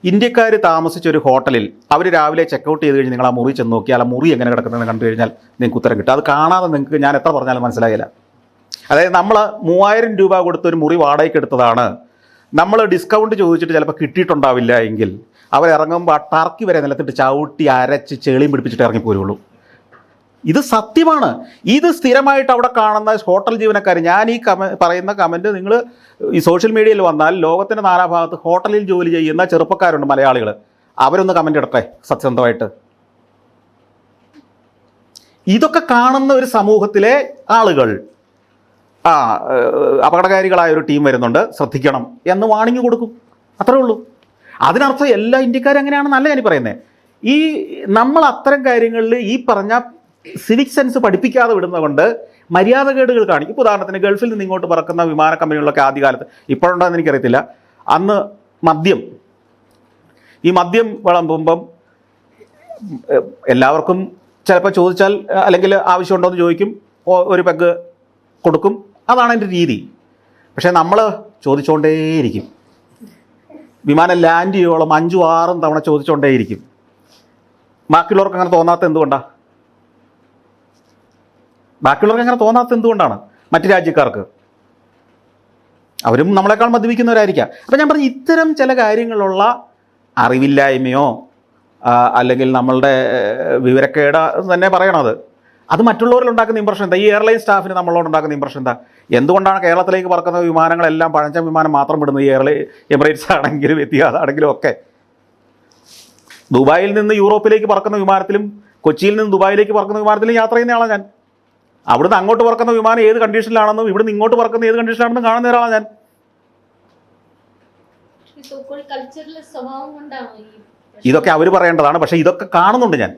ഇന്ത്യക്കാർ താമസിച്ച ഒരു ഹോട്ടലിൽ അവർ രാവിലെ ചെക്കൗട്ട് ചെയ്ത് കഴിഞ്ഞ് നിങ്ങൾ ആ മുറി ചെന്ന് നോക്കിയാൽ ആ മുറി എങ്ങനെ കിടക്കുന്നതെന്ന് കണ്ടു കഴിഞ്ഞാൽ നിങ്ങൾക്ക് ഉത്തരം കിട്ടും. അത് കാണാതെ നിങ്ങൾക്ക് ഞാൻ എത്ര പറഞ്ഞാലും മനസ്സിലാകില്ല. അതായത് നമ്മൾ 3000 രൂപ കൊടുത്തൊരു മുറി വാടകയ്ക്ക് എടുത്തതാണ്, നമ്മൾ ഡിസ്കൗണ്ട് ചോദിച്ചിട്ട് ചിലപ്പോൾ കിട്ടിയിട്ടുണ്ടാവില്ല എങ്കിൽ അവരിറങ്ങുമ്പോൾ ആ ടർക്കി വരെ നിലത്തിട്ട് ചവിട്ടി അരച്ച് ചെളിയും പിടിപ്പിച്ചിട്ട് ഇറങ്ങിപ്പോരുള്ളൂ. ഇത് സത്യമാണ്. ഇത് സ്ഥിരമായിട്ട് അവിടെ കാണുന്ന ഹോട്ടൽ ജീവനക്കാർ, ഞാൻ ഈ പറയുന്ന കമൻറ്റ് നിങ്ങൾ ഈ സോഷ്യൽ മീഡിയയിൽ വന്നാൽ ലോകത്തിൻ്റെ നാനാഭാഗത്ത് ഹോട്ടലിൽ ജോലി ചെയ്യുന്ന ചെറുപ്പക്കാരുണ്ട് മലയാളികൾ, അവരൊന്ന് കമൻ്റ് ഇടട്ടെ സത്യസന്ധമായിട്ട്. ഇതൊക്കെ കാണുന്ന ഒരു സമൂഹത്തിലെ ആളുകൾ അപകടകാരികളായ ഒരു ടീം വരുന്നുണ്ട്, ശ്രദ്ധിക്കണം എന്ന് വാണിംഗ് കൊടുക്കും. അത്രേ ഉള്ളൂ. അതിനർത്ഥം എല്ലാ ഇന്ത്യക്കാരും അങ്ങനെയാണെന്നല്ല ഞാൻ പറയുന്നത്. ഈ നമ്മൾ അത്തരം കാര്യങ്ങളിൽ ഈ പറഞ്ഞ സിവിക് സെൻസ് പഠിപ്പിക്കാതെ വിടുന്നത് കൊണ്ട് മര്യാദകേടുകൾ കാണിക്കും. ഇപ്പോൾ ഉദാഹരണത്തിന് ഗൾഫിൽ നിന്ന് ഇങ്ങോട്ട് പറക്കുന്ന വിമാന കമ്പനികളിലൊക്കെ ആദ്യകാലത്ത്, ഇപ്പോഴുണ്ടോയെന്ന് എനിക്കറിയത്തില്ല, അന്ന് മദ്യം വിളമ്പുമ്പം എല്ലാവർക്കും ചിലപ്പോൾ ചോദിച്ചാൽ അല്ലെങ്കിൽ ആവശ്യമുണ്ടോ എന്ന് ചോദിക്കും, ഒരു പെഗ് കൊടുക്കും, അതാണ് എൻ്റെ രീതി. പക്ഷേ നമ്മൾ ചോദിച്ചുകൊണ്ടേയിരിക്കും. വിമാനം ലാൻഡ് ചെയ്യുവോളം 5-6 തവണ ചോദിച്ചുകൊണ്ടേയിരിക്കും. ബാക്കിയുള്ളവർക്ക് അങ്ങനെ തോന്നാത്ത എന്തുകൊണ്ടാണ്? മറ്റു രാജ്യക്കാർക്ക് അവരും നമ്മളെക്കാൾ മദ്യപിക്കുന്നവരായിരിക്കാം. അപ്പം ഞാൻ പറഞ്ഞു, ഇത്തരം ചില കാര്യങ്ങളുള്ള അറിവില്ലായ്മയോ അല്ലെങ്കിൽ നമ്മളുടെ വിവരക്കേട് തന്നെ പറയണത്, അത് മറ്റുള്ളവരിൽ ഉണ്ടാക്കുന്ന ഇമ്പ്രഷൻ എന്താ? ഈ എയർലൈൻ സ്റ്റാഫിന് നമ്മളോട് ഉണ്ടാക്കുന്ന ഇമ്പ്രഷൻ എന്താ? എന്തുകൊണ്ടാണ് കേരളത്തിലേക്ക് പറക്കുന്ന വിമാനങ്ങളെല്ലാം പഴഞ്ചൻ വിമാനം മാത്രം വിടുന്നത്? ഈ എമിറേറ്റ്സ് ആണെങ്കിലും എത്തിഹാദ് ആണെങ്കിലും ഒക്കെ ദുബായിൽ നിന്ന് യൂറോപ്പിലേക്ക് പറക്കുന്ന വിമാനത്തിലും കൊച്ചിയിൽ നിന്ന് ദുബായിലേക്ക് പറക്കുന്ന വിമാനത്തിലും യാത്ര ചെയ്യുന്ന ആളാണ് ഞാൻ. അവിടുന്ന് അങ്ങോട്ട് പറക്കുന്ന വിമാനം ഏത് കണ്ടീഷനിലാണെന്നും ഇവിടുന്ന് ഇങ്ങോട്ട് പറക്കുന്ന ഏത് കണ്ടീഷനിലാണെന്നും കാണുന്ന ഒരാളാണ് ഞാൻ. ഇതൊക്കെ അവർ പറയേണ്ടതാണ്. പക്ഷേ ഇതൊക്കെ കാണുന്നുണ്ട് ഞാൻ,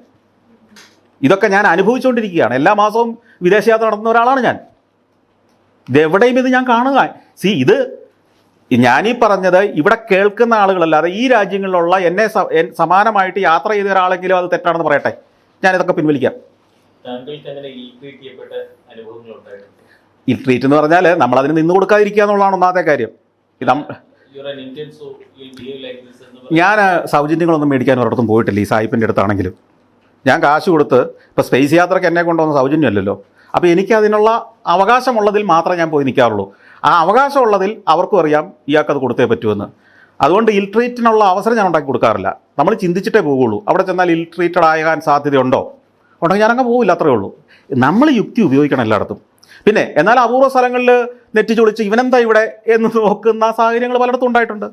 ഇതൊക്കെ ഞാൻ അനുഭവിച്ചുകൊണ്ടിരിക്കുകയാണ്. എല്ലാ മാസവും വിദേശയാത്ര നടത്തുന്ന ഒരാളാണ് ഞാൻ. ഇതെവിടെയും ഇത് ഞാൻ കാണുക. ഇത് ഞാനീ പറഞ്ഞത് ഇവിടെ കേൾക്കുന്ന ആളുകളല്ലാതെ ഈ രാജ്യങ്ങളിലുള്ള എന്നെ സമാനമായിട്ട് യാത്ര ചെയ്ത ഒരാളെങ്കിലും അത് തെറ്റാണെന്ന് പറയട്ടെ, ഞാനിതൊക്കെ പിൻവലിക്കാം. ഇൽട്രീറ്റ് എന്ന് പറഞ്ഞാൽ നമ്മളതിന് നിന്ന് കൊടുക്കാതിരിക്കുക എന്നുള്ളതാണ് ഒന്നാമത്തെ കാര്യം. ഞാൻ സൗജന്യങ്ങളൊന്നും മേടിക്കാൻ ഒരിടത്തും പോയിട്ടില്ല. ഈ സായിപ്പിൻ്റെ അടുത്താണെങ്കിലും ഞാൻ കാശ് കൊടുത്ത്, ഇപ്പോൾ സ്പേസ് യാത്രയ്ക്ക് എന്നെ കൊണ്ടുവന്ന സൗജന്യമല്ലല്ലോ. അപ്പോൾ എനിക്ക് അതിനുള്ള അവകാശമുള്ളതിൽ മാത്രമേ ഞാൻ പോയി നിൽക്കാറുള്ളൂ. ആ അവകാശമുള്ളതിൽ അവർക്കും അറിയാം ഇയാൾക്കത് കൊടുത്തേ പറ്റുമെന്ന്. അതുകൊണ്ട് ഇൽട്രീറ്റിനുള്ള അവസരം ഞാൻ ഉണ്ടാക്കി കൊടുക്കാറില്ല. നമ്മൾ ചിന്തിച്ചിട്ടേ പോകുള്ളൂ. അവിടെ ചെന്നാൽ ഇൽട്രീറ്റഡ് ആകാൻ സാധ്യതയുണ്ടോ? ഉണ്ടെങ്കിൽ ഞാനങ്ങ് പോകില്ല, അത്രയേ ഉള്ളൂ. നമ്മൾ യുക്തി ഉപയോഗിക്കണം എല്ലായിടത്തും. പിന്നെ എന്നാൽ അപൂർവ സ്ഥലങ്ങളിൽ നെറ്റ് ചൊളിച്ച് ഇവനെന്താ ഇവിടെ എന്ന് നോക്കുന്ന സാഹചര്യങ്ങൾ പലയിടത്തും ഉണ്ടായിട്ടുണ്ട്.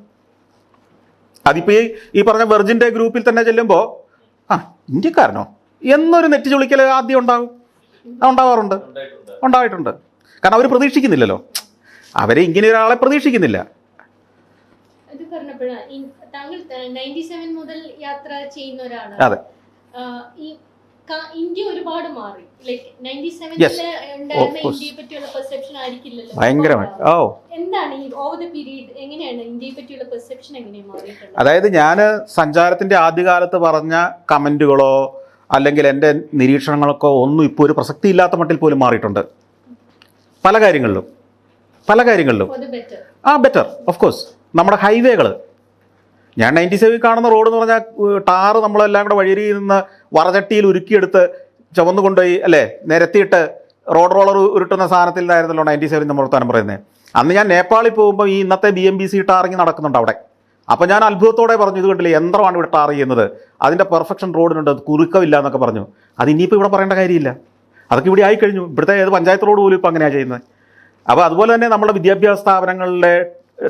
അതിപ്പോൾ ഈ പറഞ്ഞ വെർജിൻ്റെ ഗ്രൂപ്പിൽ തന്നെ ചെല്ലുമ്പോൾ ഇന്ത്യക്കാരനോ എന്നൊരു നെറ്റ് ചൊളിക്കൽ ആദ്യം ഉണ്ടായിട്ടുണ്ട്. കാരണം അവർ പ്രതീക്ഷിക്കുന്നില്ലല്ലോ, അവരെ ഇങ്ങനെ ഒരാളെ പ്രതീക്ഷിക്കുന്നില്ല. അതെ, ഇന്ത്യ ഒരുപാട് മാറി. ഭയങ്കരമായി. എന്താണ് ഈ ഓവർ ദ പീരീഡ് എങ്ങനെയാണ് ഇന്ത്യയെ പറ്റിയുള്ള പെർസെപ്ഷൻ എങ്ങനെ മാറിയിട്ടുള്ളത്? അതായത് ഞാൻ സഞ്ചാരത്തിൻ്റെ ആദ്യകാലത്ത് പറഞ്ഞ കമൻറ്റുകളോ അല്ലെങ്കിൽ എൻ്റെ നിരീക്ഷണങ്ങൾക്കോ ഒന്നും ഇപ്പോൾ ഒരു പ്രസക്തി ഇല്ലാത്ത മട്ടിൽ പോലും മാറിയിട്ടുണ്ട്. പല കാര്യങ്ങളിലും ബെറ്റർ ഓഫ് കോഴ്സ്. നമ്മുടെ ഹൈവേകൾ, ഞാൻ 97 കാണുന്ന റോഡ് എന്ന് പറഞ്ഞാൽ ടാറ് നമ്മളെല്ലാം കൂടെ വഴിയിൽ നിന്ന് വറചട്ടിയിൽ ഉരുക്കിയെടുത്ത് ചുവന്നു കൊണ്ടുപോയി അല്ലേ നിരത്തിയിട്ട് റോഡ് റോളർ ഉരുട്ടുന്ന സാധനത്തിൽ നിന്നായിരുന്നല്ലോ 97 നമ്മൾ വർത്താനം പറയുന്നത്. അന്ന് ഞാൻ നേപ്പാളിൽ പോകുമ്പോൾ ഈ ഇന്നത്തെ BMBC ടാറിങ് നടക്കുന്നുണ്ട് അവിടെ. അപ്പോൾ ഞാൻ അത്ഭുതത്തോടെ പറഞ്ഞു, ഇത് കണ്ടില്ലേ യന്ത്രമാണ് ഇവിടെ ടാർ ചെയ്യുന്നത്, അതിൻ്റെ പെർഫെക്ഷൻ റോഡിനുണ്ട്, കുറുക്കമില്ല എന്നൊക്കെ പറഞ്ഞു. അത് ഇനിയിപ്പോൾ ഇവിടെ പറയേണ്ട കാര്യമില്ല, അതൊക്കെ ഇവിടെ ആയിക്കഴിഞ്ഞു. ഇവിടുത്തെ ഏത് പഞ്ചായത്ത് റോഡ് പോലും ഇപ്പോൾ അങ്ങനെയാണ് ചെയ്യുന്നത്. അപ്പോൾ അതുപോലെ തന്നെ നമ്മുടെ വിദ്യാഭ്യാസ സ്ഥാപനങ്ങളിലെ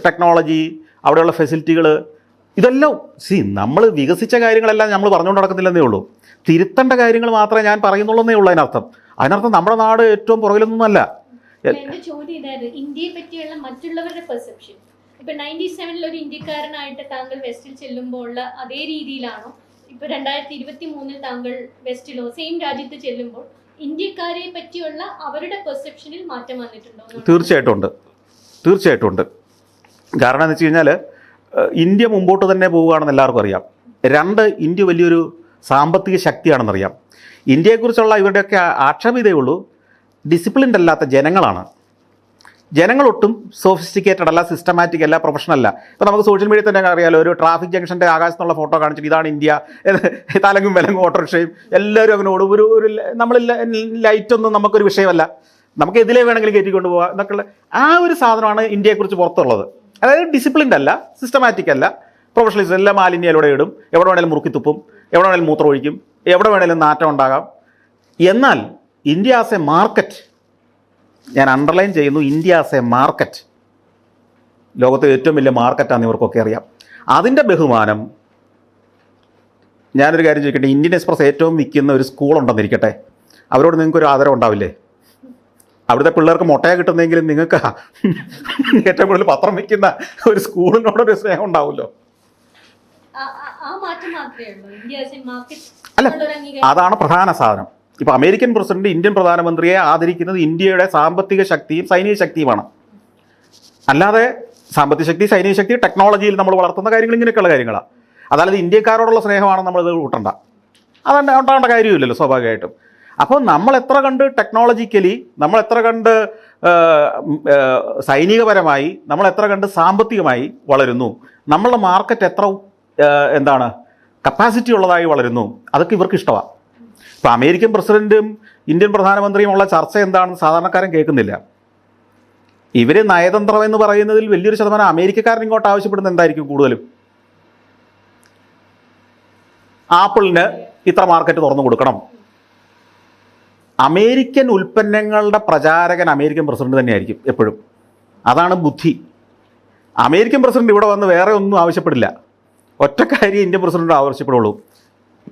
ടെക്നോളജി, അവിടെയുള്ള ഫെസിലിറ്റികൾ, ഇതെല്ലാം നമ്മൾ വികസിച്ച കാര്യങ്ങളെല്ലാം നമ്മൾ പറഞ്ഞുകൊണ്ട് നടക്കുന്നില്ലെന്നേ ഉള്ളൂ. തിരുത്തേണ്ട കാര്യങ്ങൾ മാത്രമേ ഞാൻ പറയുന്നുള്ളൂ എന്നേ ഉള്ളൂ. അതിനർത്ഥം നമ്മുടെ നാട് ഏറ്റവും പുറകിലൊന്നുമല്ല. എന്റെ ചോദ്യം ഇതായിരുന്നു, ഇന്ത്യയെ പറ്റിയുള്ള മറ്റുള്ളവരുടെ പെർസെപ്ഷൻ. ഇപ്പൊ 97 ഒരു ഇന്ത്യക്കാരനായിട്ട് താങ്കൾ വെസ്റ്റിൽ ചെല്ലുമ്പോൾ ഉള്ള അതേ രീതിയിലാണോ ഇപ്പൊ 2023 താങ്കൾ വെസ്റ്റിലോ സെയിം രാജ്യത്ത് ചെല്ലുമ്പോൾ ഇന്ത്യക്കാരെ പറ്റിയുള്ള അവരുടെ പെർസെപ്ഷനിൽ മാറ്റം വന്നിട്ടുണ്ടോ? തീർച്ചയായിട്ടും ഉണ്ട്. കാരണം എന്ന് വെച്ച് കഴിഞ്ഞാൽ ഇന്ത്യ മുമ്പോട്ട് തന്നെ പോവുകയാണെന്ന് എല്ലാവർക്കും അറിയാം. 2, ഇന്ത്യ വലിയൊരു സാമ്പത്തിക ശക്തിയാണെന്നറിയാം. ഇന്ത്യയെക്കുറിച്ചുള്ള ഇവരുടെയൊക്കെ ആക്ഷേപം ഇതേ ഉള്ളൂ, ഡിസിപ്ലിൻഡ് അല്ലാത്ത ജനങ്ങളാണ്. ജനങ്ങളൊട്ടും സോഫിസ്റ്റിക്കേറ്റഡ് അല്ല, സിസ്റ്റമാറ്റിക് അല്ല, പ്രൊഫഷണൽ അല്ല. ഇപ്പോൾ നമുക്ക് സോഷ്യൽ മീഡിയ തന്നെ അറിയാലോ, ഒരു ട്രാഫിക് ജംഗ്ഷൻ്റെ ആകാശത്തുള്ള ഫോട്ടോ കാണിച്ചിട്ട് ഇതാണ് ഇന്ത്യ, തലങ്ങും വിലങ്ങും ഓട്ടോറിക്ഷയും എല്ലാവരും അങ്ങനെ ഓടും. ഒരു നമ്മൾ ലൈറ്റൊന്നും നമുക്കൊരു വിഷയമല്ല, നമുക്ക് എതിലേ വേണമെങ്കിലും കയറ്റിക്കൊണ്ട് പോകാം എന്നൊക്കെയുള്ള ആ ഒരു സാധനമാണ് ഇന്ത്യയെക്കുറിച്ച് പുറത്തുള്ളത്. അതായത് ഡിസിപ്ലിൻഡ് അല്ല, സിസ്റ്റമാറ്റിക് അല്ല, പ്രൊഫഷണലിസം. എല്ലാം മാലിന്യയിലൂടെ ഇടും, എവിടെ വേണേലും മുറുക്കിത്തുപ്പും, എവിടെ വേണേലും മൂത്രമൊഴിക്കും, എവിടെ വേണേലും നാറ്റം ഉണ്ടാകാം. എന്നാൽ ഇന്ത്യ ആസ് എ മാർക്കറ്റ്, ഞാൻ അണ്ടർലൈൻ ചെയ്യുന്നു, ഇന്ത്യ ആസ് എ മാർക്കറ്റ്, ലോകത്തെ ഏറ്റവും വലിയ മാർക്കറ്റാണെന്ന് ഇവർക്കൊക്കെ അറിയാം. അതിൻ്റെ ബഹുമാനം, ഞാനൊരു കാര്യം ചോദിക്കട്ടെ, ഇന്ത്യൻ എക്സ്പ്രസ് ഏറ്റവും വിൽക്കുന്ന ഒരു സ്കൂളുണ്ടെന്നിരിക്കട്ടെ, അവരോട് നിങ്ങൾക്കൊരു ആദരവ് ഉണ്ടാവില്ലേ? അവിടുത്തെ പിള്ളേർക്ക് മുട്ടയെ കിട്ടുന്നെങ്കിലും നിങ്ങൾക്ക് ഏറ്റവും കൂടുതൽ പത്രം വയ്ക്കുന്ന ഒരു സ്കൂളിനോടൊരു സ്നേഹം ഉണ്ടാവുമല്ലോ. അല്ല, അതാണ് പ്രധാന സാധനം. ഇപ്പോൾ അമേരിക്കൻ പ്രസിഡന്റ് ഇന്ത്യൻ പ്രധാനമന്ത്രിയെ ആദരിക്കുന്നത് ഇന്ത്യയുടെ സാമ്പത്തിക ശക്തിയും സൈനിക ശക്തിയുമാണ്. അല്ലാതെ സാമ്പത്തിക ശക്തി, സൈനിക ശക്തി, ടെക്നോളജിയിൽ നമ്മൾ വളർത്തുന്ന കാര്യങ്ങൾ, ഇങ്ങനെയൊക്കെയുള്ള കാര്യങ്ങളാണ്. അതായത് ഇന്ത്യക്കാരോടുള്ള സ്നേഹമാണ് നമ്മളിത് കൂട്ടണ്ട, അതുകൊണ്ട് ഉണ്ടാകേണ്ട കാര്യമില്ലല്ലോ സ്വാഭാവികമായിട്ടും. അപ്പോൾ നമ്മൾ എത്ര കണ്ട് ടെക്നോളജിക്കലി, നമ്മൾ എത്ര കണ്ട് സൈനികപരമായി, നമ്മൾ എത്ര കണ്ട് സാമ്പത്തികമായി വളരുന്നു, നമ്മളുടെ മാർക്കറ്റ് എത്ര കപ്പാസിറ്റി ഉള്ളതായി വളരുന്നു, അതൊക്കെ ഇവർക്ക് ഇഷ്ടമാണ്. ഇപ്പോൾ അമേരിക്കൻ പ്രസിഡന്റും ഇന്ത്യൻ പ്രധാനമന്ത്രിയും ഉള്ള ചർച്ച എന്താണെന്ന് സാധാരണക്കാരൻ കേൾക്കുന്നില്ല. ഇവർ നയതന്ത്രം എന്ന് പറയുന്നതിൽ വലിയൊരു ശതമാനം അമേരിക്കക്കാരൻ ഇങ്ങോട്ട് ആവശ്യപ്പെടുന്നത് എന്തായിരിക്കും? കൂടുതലും ആപ്പിളിന് ഇത്ര മാർക്കറ്റ് തുറന്നു കൊടുക്കണം. അമേരിക്കൻ ഉൽപ്പന്നങ്ങളുടെ പ്രചാരകൻ അമേരിക്കൻ പ്രസിഡന്റ് തന്നെയായിരിക്കും എപ്പോഴും. അതാണ് ബുദ്ധി. അമേരിക്കൻ പ്രസിഡന്റ് ഇവിടെ വന്ന് വേറെ ഒന്നും ആവശ്യപ്പെടില്ല, ഒറ്റ കാര്യം ഇന്ത്യൻ പ്രസിഡന്റ് ആവശ്യപ്പെടുള്ളൂ,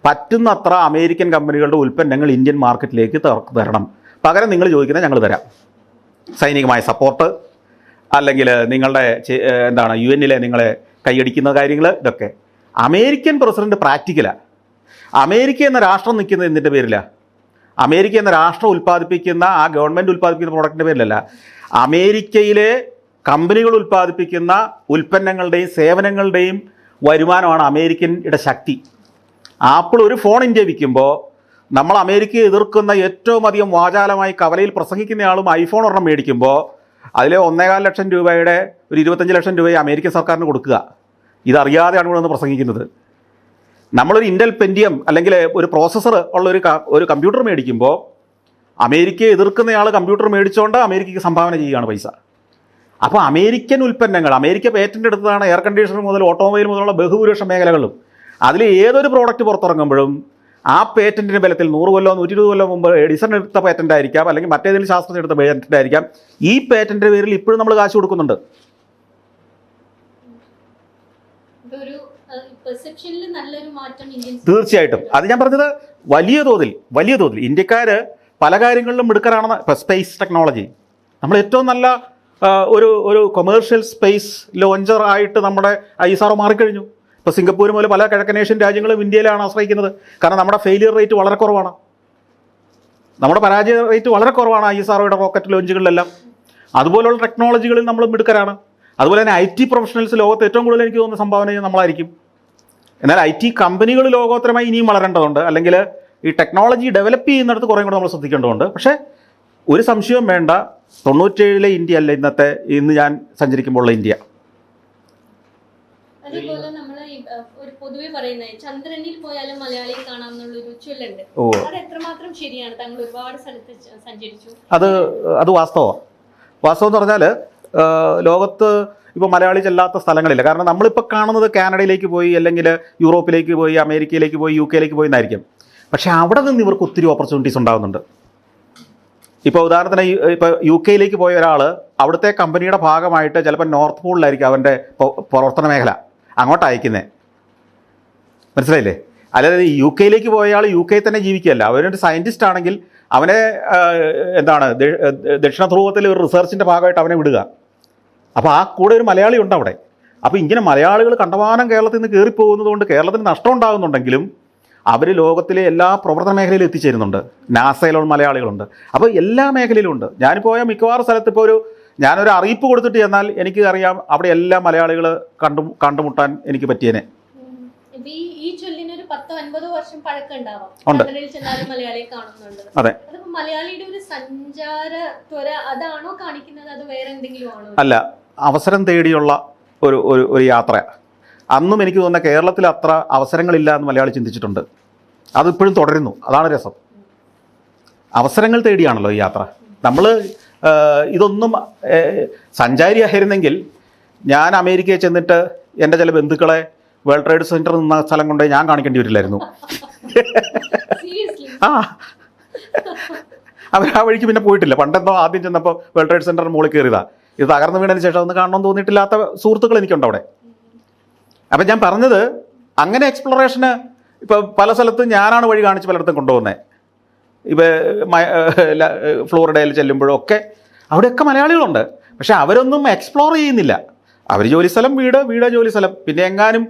പറ്റുന്നത്ര അമേരിക്കൻ കമ്പനികളുടെ ഉൽപ്പന്നങ്ങൾ ഇന്ത്യൻ മാർക്കറ്റിലേക്ക് തരണം, പകരം നിങ്ങൾ ചോദിക്കുന്നത് ഞങ്ങൾ തരാം. സൈനികമായ സപ്പോർട്ട്, അല്ലെങ്കിൽ നിങ്ങളുടെ UN നിങ്ങളെ കൈയടിക്കുന്ന കാര്യങ്ങൾ, ഇതൊക്കെ. American president പ്രാക്ടിക്കലാണ്. അമേരിക്ക എന്ന രാഷ്ട്രം നിൽക്കുന്നത് എന്തിൻ്റെ പേരിലാണ്? അമേരിക്ക എന്ന രാഷ്ട്രം ഉൽപ്പാദിപ്പിക്കുന്ന, ആ ഗവൺമെൻറ് ഉൽപ്പാദിപ്പിക്കുന്ന പ്രോഡക്റ്റിൻ്റെ പേരിലല്ല. അമേരിക്കയിലെ കമ്പനികൾ ഉൽപ്പാദിപ്പിക്കുന്ന ഉൽപ്പന്നങ്ങളുടെയും സേവനങ്ങളുടെയും വരുമാനമാണ് അമേരിക്കയുടെ ശക്തി. ആപ്പിൾ ഒരു ഫോൺ ഇന്ത്യ വിൽക്കുമ്പോൾ നമ്മൾ അമേരിക്കയെ എതിർക്കുന്ന ഏറ്റവും അധികം വാചാലമായി കവലയിൽ പ്രസംഗിക്കുന്നയാളും ഐഫോൺ ഒരെണ്ണം മേടിക്കുമ്പോൾ അതിൽ 1.25 ലക്ഷം രൂപയുടെ ഒരു 25 ലക്ഷം രൂപയെ അമേരിക്കൻ സർക്കാരിന് കൊടുക്കുക. ഇതറിയാതെയാണ് ഇവിടെ നിന്ന് പ്രസംഗിക്കുന്നത്. നമ്മളൊരു ഇൻ്റൽ പെൻറ്റിയം അല്ലെങ്കിൽ ഒരു പ്രോസസ്സർ ഉള്ള ഒരു കമ്പ്യൂട്ടർ മേടിക്കുമ്പോൾ അമേരിക്കയെ എതിർക്കുന്നയാൾ കമ്പ്യൂട്ടർ മേടിച്ചുകൊണ്ട് അമേരിക്കയ്ക്ക് സംഭാവന ചെയ്യുകയാണ് പൈസ. അപ്പോൾ അമേരിക്കൻ ഉൽപ്പന്നങ്ങൾ, അമേരിക്ക പേറ്റൻ്റ് എടുത്തതാണ് എയർ കണ്ടീഷണർ മുതൽ ഓട്ടോമൊബൈൽ മുതലുള്ള ബഹുഭൂരിപക്ഷം മേഖലകളും. അതിൽ ഏതൊരു പ്രോഡക്റ്റ് പുറത്തിറങ്ങുമ്പോഴും ആ പേറ്റൻറ്റിൻ്റെ ബലത്തിൽ 100 കൊല്ലോ 120 കൊല്ലോ മുമ്പ് എഡിസൺ എടുത്ത പേറ്റൻ്റ് ആയിരിക്കാം, അല്ലെങ്കിൽ മറ്റേതെങ്കിലും ശാസ്ത്രജ്ഞൻ എടുത്ത പേറ്റൻ്റ് ആയിരിക്കാം. ഈ പേറ്റൻ്റെ പേരിൽ ഇപ്പോഴും നമ്മൾ കാശ് കൊടുക്കുന്നുണ്ട്. തീർച്ചയായിട്ടും. അത് ഞാൻ പറഞ്ഞത് വലിയ തോതിൽ ഇന്ത്യക്കാർ പല കാര്യങ്ങളിലും മിടുക്കരാണെന്ന്. ഇപ്പോൾ സ്പേസ് ടെക്നോളജി, നമ്മൾ ഏറ്റവും നല്ല ഒരു കൊമേഴ്ഷ്യൽ സ്പേസ് ലോഞ്ചർ ആയിട്ട് നമ്മുടെ ISRO മാറിക്കഴിഞ്ഞു. ഇപ്പോൾ സിംഗപ്പൂർ മുതൽ പല കിഴക്കനേഷ്യൻ രാജ്യങ്ങളും ഇന്ത്യയിലാണ് ആശ്രയിക്കുന്നത്. കാരണം നമ്മുടെ ഫെയിലിയർ റേറ്റ് വളരെ കുറവാണ്, നമ്മുടെ പരാജയ റേറ്റ് വളരെ കുറവാണ് ISROയുടെ റോക്കറ്റ് ലോഞ്ചുകളിലെല്ലാം. അതുപോലുള്ള ടെക്നോളജികളിൽ നമ്മൾ മിടുക്കരാണ്. അതുപോലെ തന്നെ IT പ്രൊഫഷണൽസ് ലോകത്ത് ഏറ്റവും കൂടുതൽ എനിക്ക് തോന്നുന്ന സംഭാവന ചെയ്യുന്നത് നമ്മളായിരിക്കും. എന്നാൽ IT കമ്പനികൾ ലോകോത്തരമായി ഇനിയും വളരേണ്ടതുണ്ട്, അല്ലെങ്കിൽ ഈ ടെക്നോളജി ഡെവലപ്പ് ചെയ്യുന്നിടത്ത് കുറേ കൂടെ നമ്മൾ ശ്രദ്ധിക്കേണ്ടതുണ്ട്. പക്ഷേ ഒരു സംശയവും വേണ്ട, 97-ലെ ഇന്ത്യ അല്ല ഇന്ന് ഞാൻ സഞ്ചരിക്കുമ്പോഴുള്ള ഇന്ത്യ. അതുപോലെ നമ്മൾ ഒരു പൊതുവെ പറയുന്നത് ചന്ദ്രനിൽ പോയാലും മലയാളിയെ കാണാമെന്നുള്ളൊരു ചൊല്ലുണ്ട്. അത് എത്രമാത്രം ശരിയാണ്? താങ്കൾ ഒരുപാട് സ്ഥലത്ത് സഞ്ചരിച്ചു. അത് വാസ്തവം എന്ന് പറഞ്ഞാൽ ലോകത്ത് ഇപ്പോൾ മലയാളി ചെല്ലാത്ത സ്ഥലങ്ങളില്ല. കാരണം നമ്മളിപ്പോൾ കാണുന്നത് കാനഡയിലേക്ക് പോയി, അല്ലെങ്കിൽ യൂറോപ്പിലേക്ക് പോയി, അമേരിക്കയിലേക്ക് പോയി, UK പോയി എന്നായിരിക്കും. പക്ഷേ അവിടെ നിന്ന് ഇവർക്ക് ഒത്തിരി ഓപ്പർച്യൂണിറ്റീസ് ഉണ്ടാകുന്നുണ്ട്. ഇപ്പോൾ ഉദാഹരണത്തിന് ഇപ്പോൾ UK പോയ ഒരാൾ അവിടുത്തെ കമ്പനിയുടെ ഭാഗമായിട്ട് ചിലപ്പോൾ നോർത്ത് പോളിലായിരിക്കും അവൻ്റെ പ്രവർത്തന മേഖല, അങ്ങോട്ട് അയക്കുന്നത്. മനസ്സിലായില്ലേ? അല്ലാതെ UK പോയ ആൾ UK തന്നെ ജീവിക്കുകയല്ല. അവനൊരു സയൻറ്റിസ്റ്റ് ആണെങ്കിൽ അവനെ ദക്ഷിണ ധ്രുവത്തിൽ ഒരു റിസർച്ചിൻ്റെ ഭാഗമായിട്ട് അവനെ വിടുക. അപ്പോൾ ആ കൂടെ ഒരു മലയാളി ഉണ്ട് അവിടെ. അപ്പോൾ ഇങ്ങനെ മലയാളികൾ കണ്ടമാനം കേരളത്തിൽ നിന്ന് കയറിപ്പോകുന്നത് കൊണ്ട് കേരളത്തിന് നഷ്ടം ഉണ്ടാകുന്നുണ്ടെങ്കിലും അവർ ലോകത്തിലെ എല്ലാ പ്രവർത്തന മേഖലയിലും എത്തിച്ചേരുന്നുണ്ട്. നാസയിലുള്ള മലയാളികളുണ്ട്. അപ്പോൾ എല്ലാ മേഖലയിലും ഉണ്ട്. ഞാനിപ്പോൾ മിക്കവാറും സ്ഥലത്ത് ഇപ്പോൾ ഞാനൊരു അറിയിപ്പ് കൊടുത്തിട്ട് ചെന്നാൽ എനിക്ക് അറിയാം അവിടെ എല്ലാ മലയാളികൾ കണ്ടുമുട്ടാൻ എനിക്ക് പറ്റിയേനെ. ഈ ചൊല്ലിനൊരു ഒരു 10-50 വർഷം പഴക്കം ഉണ്ടാവാം. ഉണ്ട്. ലണ്ടനിൽ ചെന്നാലും മലയാളിയെ കാണുന്നുണ്ട്. അതെ. അതിപ്പോ മലയാളിയുടെ ഒരു സഞ്ചാര ത്വര അതാണോ കാണിക്കുന്നത്, അത് വേറെ എന്തെങ്കിലും ആണോ? അല്ല, അവസരം തേടിയുള്ള ഒരു ഒരു ഒരു യാത്ര. അന്നും എനിക്ക് തോന്നുന്ന കേരളത്തിൽ അത്ര അവസരങ്ങളില്ല എന്ന് മലയാളി ചിന്തിച്ചിട്ടുണ്ട്. അതിപ്പോഴും തുടരുന്നു. അതാണ് രസം. അവസരങ്ങൾ തേടിയാണല്ലോ ഈ യാത്ര. നമ്മൾ ഇതൊന്നും സഞ്ചാരിയായിരുന്നെങ്കിൽ ഞാൻ അമേരിക്കയിൽ ചെന്നിട്ട് എൻ്റെ ചില ബന്ധുക്കളെ വേൾഡ് ട്രേഡ് സെൻറ്റർ നിന്ന സ്ഥലം കൊണ്ടേ ഞാൻ കാണിക്കേണ്ടി വരില്ലായിരുന്നു. ആ, അവർ ആ വഴിക്ക് പിന്നെ പോയിട്ടില്ല. പണ്ടെന്തോ ആദ്യം ചെന്നപ്പോൾ വേൾഡ് ട്രേഡ് സെൻറ്റർ മുകളിൽ കയറിയതാ. ഇത് തകർന്നു വീണതിന് ശേഷം ഒന്ന് കാണണമെന്ന് തോന്നിയിട്ടില്ലാത്ത സുഹൃത്തുക്കൾ എനിക്കുണ്ട് അവിടെ. അപ്പം ഞാൻ പറഞ്ഞത്, അങ്ങനെ എക്സ്പ്ലോറേഷന് ഇപ്പോൾ പല സ്ഥലത്തും ഞാനാണ് വഴി കാണിച്ച് പലയിടത്തും കൊണ്ടുപോകുന്നത്. ഇപ്പോൾ ഫ്ലോറിഡയിൽ ചെല്ലുമ്പോഴൊക്കെ അവിടെയൊക്കെ മലയാളികളുണ്ട്. പക്ഷെ അവരൊന്നും എക്സ്പ്ലോർ ചെയ്യുന്നില്ല. അവർ ജോലിസ്ഥലം, വീട് ജോലിസ്ഥലം. പിന്നെ എങ്ങാനും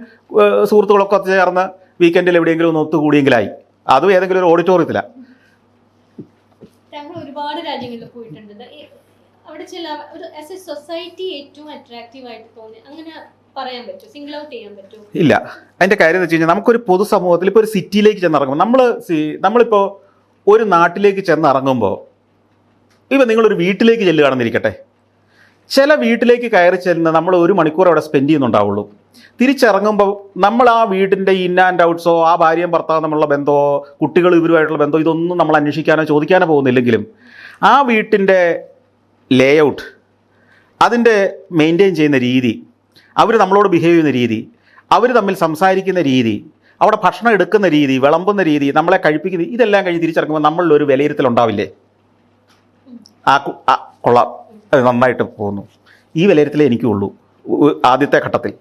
സുഹൃത്തുക്കളൊക്കെ ചേർന്ന് വീക്കെൻഡിൽ എവിടെയെങ്കിലും ഒന്ന് ഒത്തുകൂടിയെങ്കിലായി. അതും ഏതെങ്കിലും ഒരു ഓഡിറ്റോറിയത്തിലാണ്. ഞങ്ങൾ ഒരുപാട് രാജ്യങ്ങളിൽ പോയിട്ടുണ്ട്. അവിടെ ചില ഒരു ആസ് എ സൊസൈറ്റി ഏറ്റവും അട്രാക്റ്റീവ് ആയിട്ട് തോന്നി അങ്ങനെ പറയാൻ പറ്റുമോ? സിംഗിൾ ഔട്ട് ചെയ്യാൻ പറ്റുമോ? ഇല്ല. അതിൻ്റെ കാര്യം എന്ന് വെച്ച് കഴിഞ്ഞാൽ, നമുക്കൊരു പൊതുസമൂഹത്തിൽ ഇപ്പോൾ ഒരു സിറ്റിയിലേക്ക് ചെന്നിറങ്ങുമ്പോൾ നമ്മളിപ്പോൾ ഒരു നാട്ടിലേക്ക് ചെന്നിറങ്ങുമ്പോൾ, ഇപ്പം നിങ്ങളൊരു വീട്ടിലേക്ക് ചെല്ലുകയാണെന്നിരിക്കട്ടെ, ചില വീട്ടിലേക്ക് കയറി ചെല്ലുന്ന നമ്മൾ 1 മണിക്കൂർ അവിടെ സ്പെൻഡ് ചെയ്യുന്നുണ്ടാവുള്ളൂ. തിരിച്ചിറങ്ങുമ്പോൾ നമ്മൾ ആ വീടിൻ്റെ ഇൻ ആൻഡ് ഔട്ട്സോ, ആ ഭാര്യയും ഭർത്താവും തമ്മിലുള്ള ബന്ധമോ, കുട്ടികൾ ഇവരുമായിട്ടുള്ള ബന്ധമോ, ഇതൊന്നും നമ്മൾ അന്വേഷിക്കാനോ ചോദിക്കാനോ പോകുന്നില്ലെങ്കിലും ആ വീട്ടിൻ്റെ ലേ ഔട്ട്, അതിൻ്റെ മെയിൻറ്റെയിൻ ചെയ്യുന്ന രീതി, അവർ നമ്മളോട് ബിഹേവ് ചെയ്യുന്ന രീതി, അവർ തമ്മിൽ സംസാരിക്കുന്ന രീതി, അവിടെ ഭക്ഷണം എടുക്കുന്ന രീതി, വിളമ്പുന്ന രീതി, നമ്മളെ കഴിപ്പിക്കുന്ന, ഇതെല്ലാം കഴിഞ്ഞ് തിരിച്ചിറങ്ങുമ്പോൾ നമ്മളിലൊരു വിലയിരുത്തലുണ്ടാവില്ലേ? കൊള്ളാം, അത് നന്നായിട്ട് പോകുന്നു. ഈ വിലയിരുത്തലേ എനിക്കുള്ളൂ ആദ്യത്തെ ഘട്ടത്തിൽ.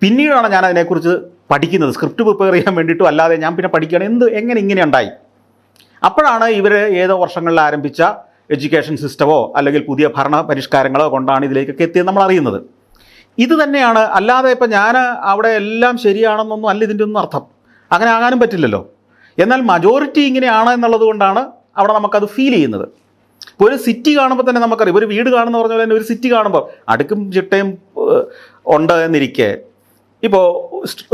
പിന്നീടാണ് ഞാൻ അതിനെക്കുറിച്ച് പഠിക്കുന്നത്. സ്ക്രിപ്റ്റ് പ്രിപ്പയർ ചെയ്യാൻ വേണ്ടിയിട്ടും അല്ലാതെ ഞാൻ പിന്നെ പഠിക്കുകയാണ് എങ്ങനെ ഇങ്ങനെ ഉണ്ടായി. അപ്പോഴാണ് ഇവർ ഏതോ വർഷങ്ങളിൽ ആരംഭിച്ച എഡ്യൂക്കേഷൻ സിസ്റ്റമോ അല്ലെങ്കിൽ പുതിയ ഭരണ പരിഷ്കാരങ്ങളോ കൊണ്ടാണ് ഇതിലേക്കൊക്കെ എത്തിയത് നമ്മൾ അറിയുന്നത്. ഇത് തന്നെയാണ്. അല്ലാതെ ഇപ്പം ഞാൻ അവിടെ എല്ലാം ശരിയാണെന്നൊന്നും അല്ല ഇതിൻ്റെ ഒന്നും അർത്ഥം. അങ്ങനെ ആകാനും പറ്റില്ലല്ലോ. എന്നാൽ മജോറിറ്റി ഇങ്ങനെയാണ് എന്നുള്ളത് കൊണ്ടാണ് അവിടെ നമുക്കത് ഫീൽ ചെയ്യുന്നത്. ഇപ്പോൾ ഒരു സിറ്റി കാണുമ്പോൾ തന്നെ നമുക്കറിയാം, ഒരു വീട് കാണുന്ന പറഞ്ഞ പോലെ തന്നെ ഒരു സിറ്റി കാണുമ്പോൾ അടുക്കും ചിട്ടയും ഉണ്ട് എന്നിരിക്കെ, ഇപ്പോൾ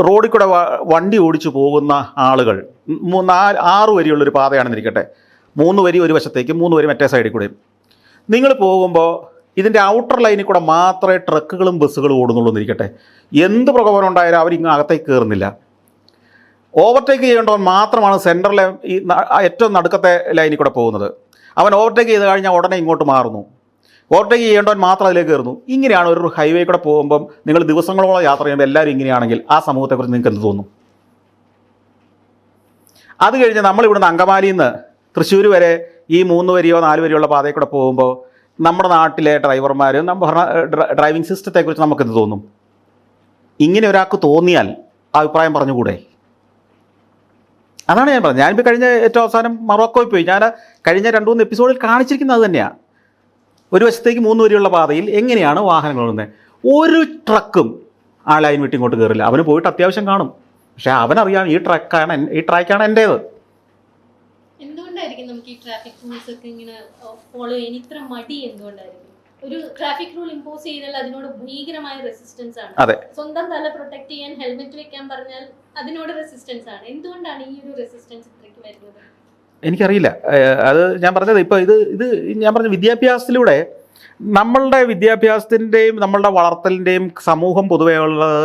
റോഡിൽ കൂടെ വണ്ടി ഓടിച്ചു പോകുന്ന ആളുകൾ 6 വരിയുള്ളൊരു പാതയാണെന്നിരിക്കട്ടെ, 3 വരി ഒരു വശത്തേക്കും 3 വരി മറ്റേ സൈഡിൽ കൂടെയും. നിങ്ങൾ പോകുമ്പോൾ ഇതിൻ്റെ ഔട്ടർ ലൈനിൽ കൂടെ മാത്രമേ ട്രക്കുകളും ബസ്സുകളും ഓടുന്നുള്ളൂ എന്നിരിക്കട്ടെ, എന്ത് പ്രകോപനം ഉണ്ടായാലും അവരിങ്ങ് അകത്തേക്ക് കയറുന്നില്ല. ഓവർടേക്ക് ചെയ്യേണ്ടവൻ മാത്രമാണ് സെൻറ്ററിലെ ഈ ഏറ്റവും നടുക്കത്തെ ലൈനിൽ കൂടെ പോകുന്നത്. അവൻ ഓവർടേക്ക് ചെയ്ത് കഴിഞ്ഞാൽ ഉടനെ ഇങ്ങോട്ട് മാറുന്നു. ഓവർടേക്ക് ചെയ്യേണ്ടവൻ മാത്രം അതിലേക്ക് കയറുന്നു. ഇങ്ങനെയാണ് ഒരു ഹൈവേ കൂടെ പോകുമ്പം നിങ്ങൾ ദിവസങ്ങളോളം യാത്ര ചെയ്യുമ്പോൾ എല്ലാവരും ഇങ്ങനെയാണെങ്കിൽ ആ സമൂഹത്തെക്കുറിച്ച് നിങ്ങൾക്ക് എന്ത് തോന്നും? അത് കഴിഞ്ഞ് നമ്മളിവിടുന്ന് അങ്കമാലിയിൽ നിന്ന് തൃശ്ശൂർ വരെ ഈ 3 വരിയോ 4 വരിയോ ഉള്ള പാതയിൽ കൂടെ പോകുമ്പോൾ നമ്മുടെ നാട്ടിലെ ഡ്രൈവർമാർ, ഡ്രൈവിംഗ് സിസ്റ്റത്തെക്കുറിച്ച് നമുക്കെന്ത് തോന്നും? ഇങ്ങനെ ഒരാൾക്ക് തോന്നിയാൽ അഭിപ്രായം പറഞ്ഞുകൂടെ? അതാണ് ഞാൻ പറഞ്ഞത്. ഞാനിപ്പോൾ കഴിഞ്ഞ ഏറ്റവും അവസാനം മൊറോക്കോയിൽ പോയി. ഞാൻ കഴിഞ്ഞ 2-3 എപ്പിസോഡിൽ കാണിച്ചിരിക്കുന്നത് അത് തന്നെയാണ്. ഒരു വശത്തേക്ക് 3 വരിയുള്ള പാതയിൽ എങ്ങനെയാണ് വാഹനങ്ങൾ ഓടുന്നത്. ഒരു ട്രക്കും ആ ലൈൻ വിട്ട് ഇങ്ങോട്ട് കയറില്ല. അവന് പോയിട്ട് അത്യാവശ്യം കാണും. പക്ഷേ അവനറിയാം ഈ ട്രാക്കാണ് എൻ്റേത്. എന്തുകൊണ്ടായിരിക്കും നമുക്ക് ഈ ട്രാഫിക് റൂൾസ് ഒക്കെ ഇങ്ങനെ ഫോളോ ചെയ്യാൻ ഇത്ര മടി? എന്തുകൊണ്ടായിരിക്കും? ഒരു ട്രാഫിക് റൂൾ ഇമ്പോസ് ചെയ്താൽ അതിനോട് ഭീകരമായ റെസിസ്റ്റൻസ് ആണ്. അതെ. സ്വന്തം തല പ്രൊട്ടക്ട് ചെയ്യാൻ ഹെൽമെറ്റ് വെക്കാൻ പറഞ്ഞാൽ അതിനോട് റെസിസ്റ്റൻസ് ആണ്. എന്തുകൊണ്ടാണ് ഈ ഒരു റെസിസ്റ്റൻസ് ഇത്രയ്ക്ക് വരുന്നത്? എനിക്കറിയില്ല. അത് ഞാൻ പറഞ്ഞത്, ഇപ്പോൾ ഇത് ഞാൻ പറഞ്ഞ വിദ്യാഭ്യാസത്തിലൂടെ, നമ്മളുടെ വിദ്യാഭ്യാസത്തിൻ്റെയും നമ്മളുടെ വളർത്തലിൻ്റെയും സമൂഹം പൊതുവേ ഉള്ളത്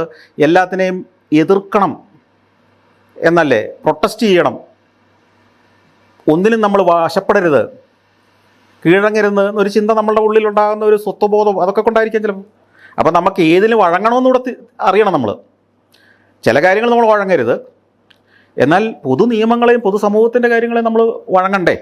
എല്ലാത്തിനെയും എതിർക്കണം എന്നല്ലേ, പ്രൊട്ടസ്റ്റ് ചെയ്യണം, ഒന്നിനും നമ്മൾ വശപ്പെടരുത്, കീഴടങ്ങരുത് എന്നൊരു ചിന്ത നമ്മളുടെ ഉള്ളിലുണ്ടാകുന്ന ഒരു സ്വത്വബോധം അതൊക്കെ കൊണ്ടായിരിക്കാം ചിലപ്പോൾ. അപ്പം നമുക്ക് ഏതിലും വഴങ്ങണമെന്നൂടെ അറിയണം. നമ്മൾ ചില കാര്യങ്ങൾ നമ്മൾ വഴങ്ങരുത്, എന്നാൽ പൊതു നിയമങ്ങളെയും പൊതുസമൂഹത്തിൻ്റെ കാര്യങ്ങളെയും നമ്മൾ വഴങ്ങണ്ടേ?